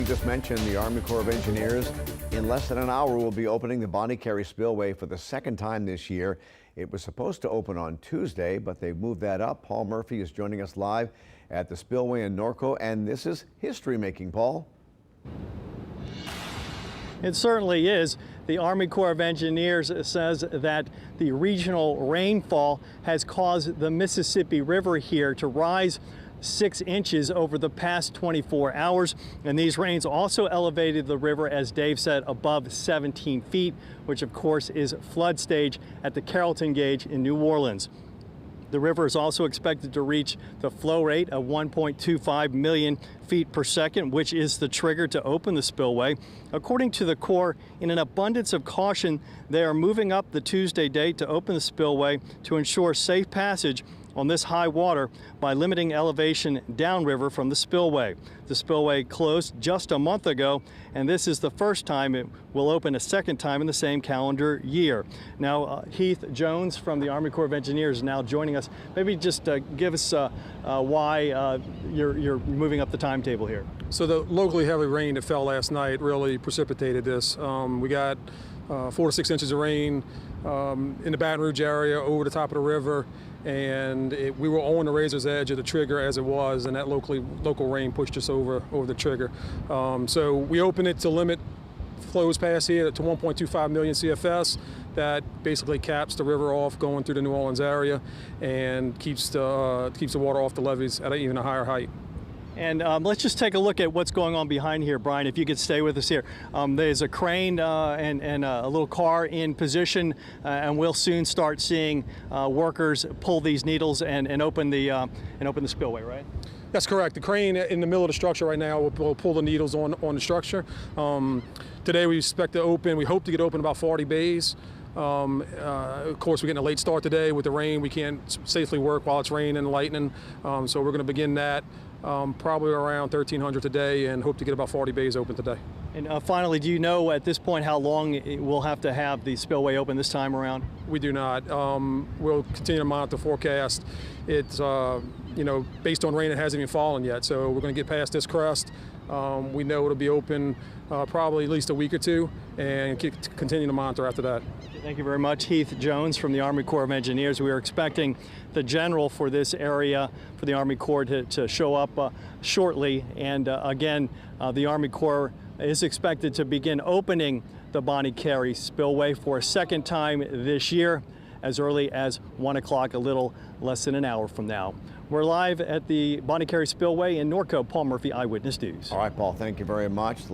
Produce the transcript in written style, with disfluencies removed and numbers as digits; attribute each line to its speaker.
Speaker 1: You just mentioned the Army Corps of Engineers. In less than an hour, will be opening the Bonnet Carré Spillway for the second time this year. It was supposed to open on Tuesday, but they've moved that up. Paul Murphy is joining us live at the Spillway in Norco, and this is history-making, Paul.
Speaker 2: It certainly is. The Army Corps of Engineers says that the regional rainfall has caused the Mississippi River here to rise 6 inches over the past 24 hours. And these rains also elevated the river, as Dave said, above 17 feet, which of course is flood stage at the Carrollton Gauge in New Orleans. The river is also expected to reach the flow rate of 1.25 million feet per second, which is the trigger to open the spillway. According to the Corps, in an abundance of caution, they are moving up the Tuesday date to open the spillway to ensure safe passage on this high water by limiting elevation downriver from the spillway. The spillway closed just a month ago, and this is the first time it will open a second time in the same calendar year. Now, Heath Jones from the Army Corps of Engineers is now joining us. Maybe just give us why you're moving up the timetable here.
Speaker 3: So the locally heavy rain that fell last night really precipitated this. We got 4 to 6 inches of rain in the Baton Rouge area over the top of the river, and we were on the razor's edge of the trigger as it was, and that local rain pushed us over the trigger. So we opened it to limit flows past here to 1.25 million CFS. That basically caps the river off going through the New Orleans area and keeps the water off the levees at even a higher height.
Speaker 2: And let's just take a look at what's going on behind here, Brian, if you could stay with us here. There's a crane and a little car in position, and we'll soon start seeing workers pull these needles and open the spillway, right?
Speaker 3: That's correct. The crane in the middle of the structure right now will pull the needles on the structure. Today we expect to open, we hope to get open about 40 bays. Of course, we're getting a late start today with the rain. We can't safely work while it's raining and lightning, so we're going to begin that probably around 1,300 today and hope to get about 40 bays open today.
Speaker 2: And finally, do you know at this point how long we'll have to have the spillway open this time around?
Speaker 3: We do not. We'll continue to monitor the forecast. It's based on rain that hasn't even fallen yet, so we're going to get past this crest. We know it'll be open probably at least a week or two, and continue to monitor after that.
Speaker 2: Thank you very much, Heath Jones from the Army Corps of Engineers. We are expecting the general for this area for the Army Corps to show up shortly, and again, the Army Corps is expected to begin opening the Bonnet Carré Spillway for a second time this year, as early as 1 o'clock, a little less than an hour from now. We're live at the Bonnet Carré Spillway in Norco. Paul Murphy, Eyewitness News.
Speaker 1: All right, Paul, thank you very much.